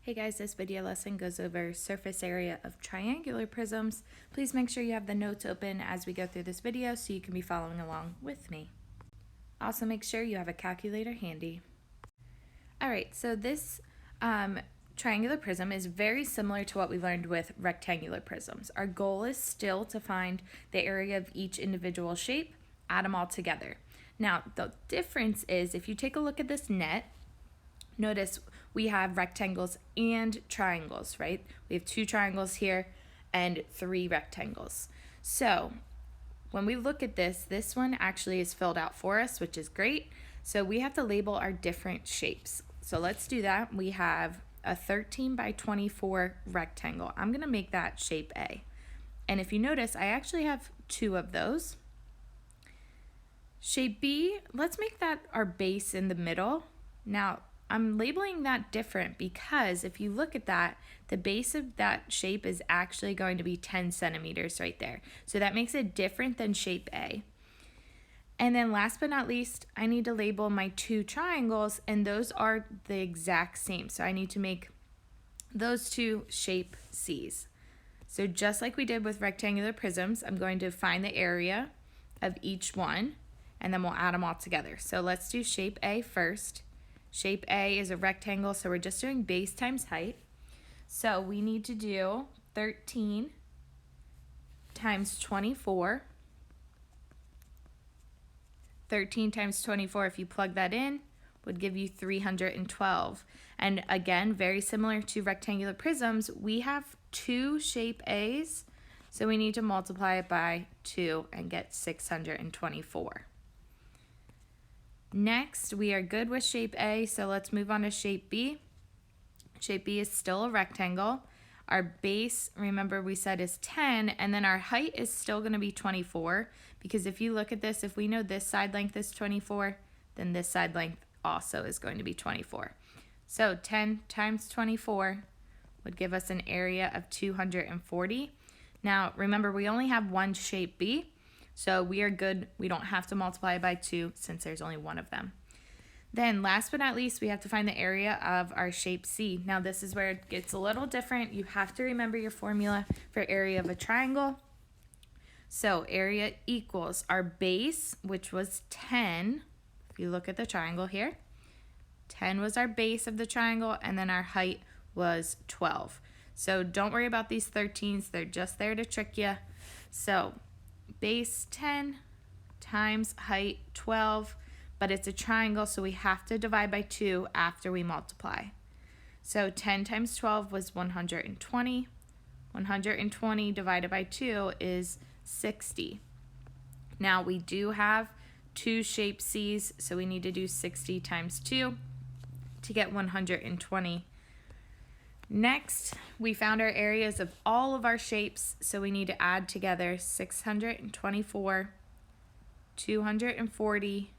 Hey guys, this video lesson goes over surface area of triangular prisms. Please make sure you have the notes open as we go through this video so you can be following along with me. Also make sure you have a calculator handy. Alright, so this triangular prism is very similar to what we learned with rectangular prisms. Our goal is still to find the area of each individual shape, add them all together. Now, the difference is if you take a look at this net, notice we have rectangles and triangles, right? We have 2 triangles here and 3 rectangles. So when we look at this one actually is filled out for us, which is great. So we have to label our different shapes. So let's do that. We have a 13 by 24 rectangle. I'm gonna make that shape A. And if you notice, I actually have 2 of those. Shape B, let's make that our base in the middle. Now, I'm labeling that different because if you look at that, the base of that shape is actually going to be 10 centimeters right there. So that makes it different than shape A. And then last but not least, I need to label my 2 triangles, and those are the exact same. So I need to make those 2 shape C's. So just like we did with rectangular prisms, I'm going to find the area of each one, and then we'll add them all together. So let's do shape A first. Shape A is a rectangle, so we're just doing base times height. So we need to do 13 times 24. 13 times 24, if you plug that in, would give you 312. And again, very similar to rectangular prisms, we have 2 shape A's, so we need to multiply it by 2 and get 624. Next, we are good with shape A, so let's move on to shape B. Shape B is still a rectangle. Our base, remember we said, is 10, and then our height is still going to be 24, because if you look at this, if we know this side length is 24, then this side length also is going to be 24. So 10 times 24 would give us an area of 240. Now, remember, we only have one shape B, so we are good. We don't have to multiply by 2 since there's only one of them. Then last but not least, we have to find the area of our shape C. Now this is where it gets a little different. You have to remember your formula for area of a triangle. So area equals our base, which was 10. If you look at the triangle here, 10 was our base of the triangle, and then our height was 12. So don't worry about these 13s. They're just there to trick you. So base 10 times height 12, but it's a triangle, so we have to divide by 2 after we multiply. So 10 times 12 was 120. 120 divided by 2 is 60. Now we do have 2 shape C's, so we need to do 60 times 2 to get 120. Next, we found our areas of all of our shapes, so we need to add together 624, 240,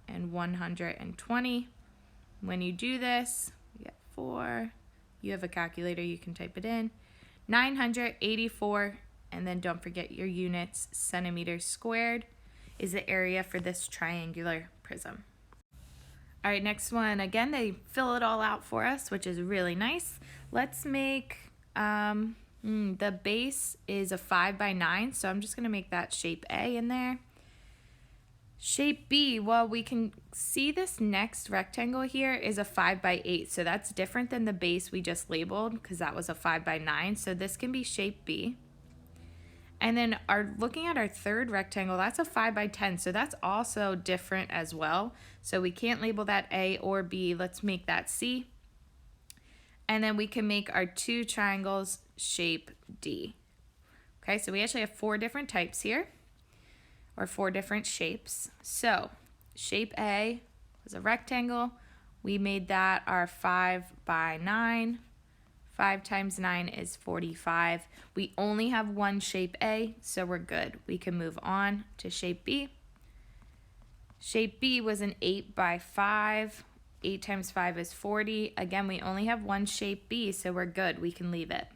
and 120. When you do this, you get 4. You have a calculator, you can type it in. 984, and then don't forget your units. Centimeters squared is the area for this triangular prism. All right, next one. Again, they fill it all out for us, which is really nice. Let's make, the base is a 5 by 9, so I'm just going to make that shape A in there. Shape B, well, we can see this next rectangle here is a 5 by 8, so that's different than the base we just labeled because that was a 5 by 9, so this can be shape B. And then looking at our third rectangle, that's a 5 by 10, so that's also different as well. So we can't label that A or B. Let's make that C. And then we can make our 2 triangles shape D. Okay, so we actually have 4 different types here, or 4 different shapes. So shape A was a rectangle. We made that our 5 by 9. 5 times 9 is 45. We only have one shape A, so we're good. We can move on to shape B. Shape B was an 8 by 5. 8 times 5 is 40. Again, we only have one shape B, so we're good. We can leave it.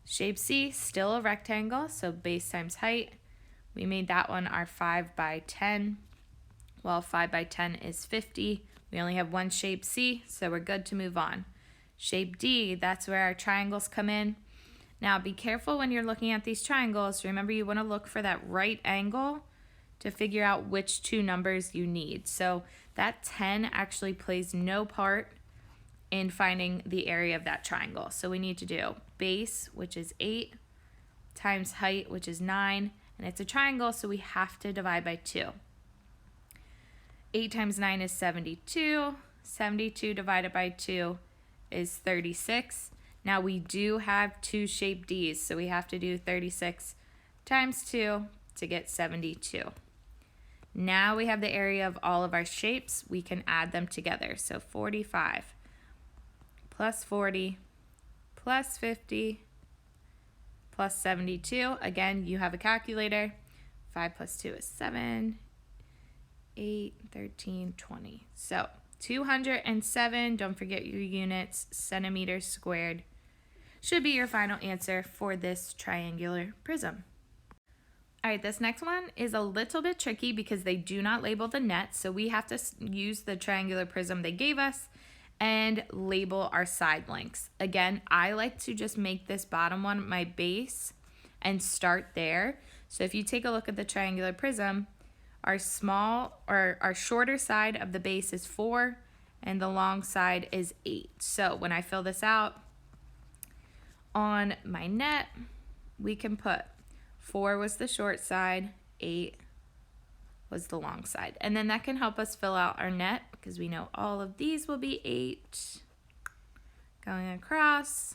Shape C, still a rectangle, so base times height. We made that one our 5 by 10. Well, 5 by 10 is 50. We only have one shape C, so we're good to move on. Shape D, that's where our triangles come in. Now be careful when you're looking at these triangles. Remember, you want to look for that right angle to figure out which two numbers you need. So that 10 actually plays no part in finding the area of that triangle. So we need to do base, which is 8, times height, which is 9, and it's a triangle, so we have to divide by 2. 8 times 9 is 72. 72 divided by 2 is 36. Now we do have two shape Ds, so we have to do 36 times 2 to get 72. Now we have the area of all of our shapes. We can add them together. So 45 plus 40 plus 50 plus 72. Again, you have a calculator. 5 plus 2 is 7, 8, 13, 20. So 207, don't forget your units, centimeters squared, should be your final answer for this triangular prism. All right, this next one is a little bit tricky because they do not label the net, so we have to use the triangular prism they gave us and label our side lengths. Again, I like to just make this bottom one my base and start there. So if you take a look at the triangular prism, our shorter side of the base is 4 and the long side is 8. So when I fill this out on my net, we can put 4 was the short side, 8 was the long side. And then that can help us fill out our net because we know all of these will be 8 going across.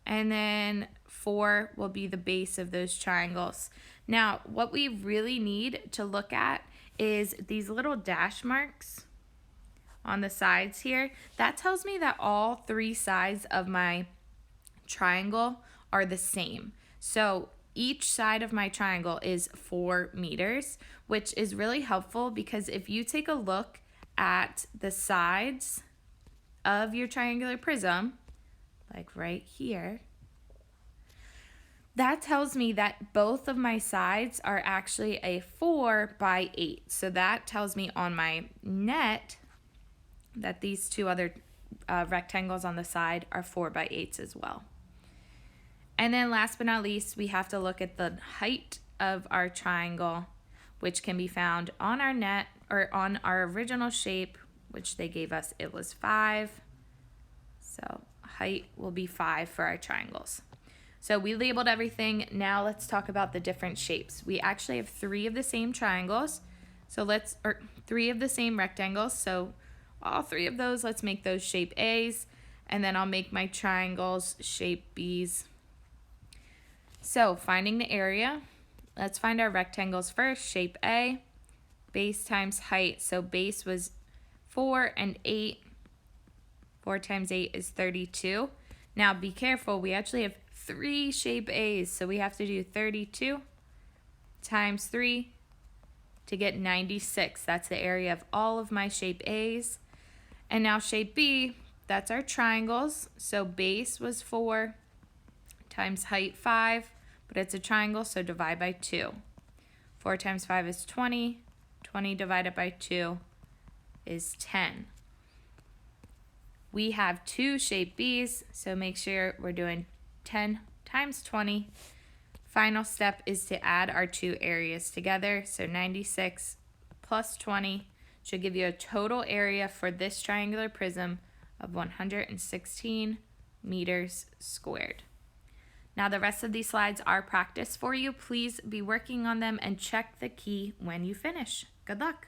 And then 4 will be the base of those triangles. Now, what we really need to look at is these little dash marks on the sides here. That tells me that all 3 sides of my triangle are the same. So each side of my triangle is 4 meters, which is really helpful because if you take a look at the sides of your triangular prism, like right here, that tells me that both of my sides are actually a 4 by 8. So that tells me on my net that these two other rectangles on the side are 4 by 8s as well. And then last but not least, we have to look at the height of our triangle, which can be found on our net or on our original shape, which they gave us, it was 5. So height will be 5 for our triangles. So we labeled everything. Now let's talk about the different shapes. We actually have 3 of the same triangles. So 3 of the same rectangles. So all 3 of those, let's make those shape A's. And then I'll make my triangles shape B's. So finding the area, let's find our rectangles first. Shape A, base times height. So base was 4 and 8. 4 times 8 is 32. Now be careful, we actually have 3 shape A's, so we have to do 32 times 3 to get 96. That's the area of all of my shape A's. And now shape B, that's our triangles. So base was 4 times height 5, but it's a triangle, so divide by 2. 4 times 5 is 20. 20 divided by 2 is 10. We have 2 shape B's, so make sure we're doing 10 times 20. Final step is to add our 2 areas together. So 96 plus 20 should give you a total area for this triangular prism of 116 meters squared. Now the rest of these slides are practice for you. Please be working on them and check the key when you finish. Good luck.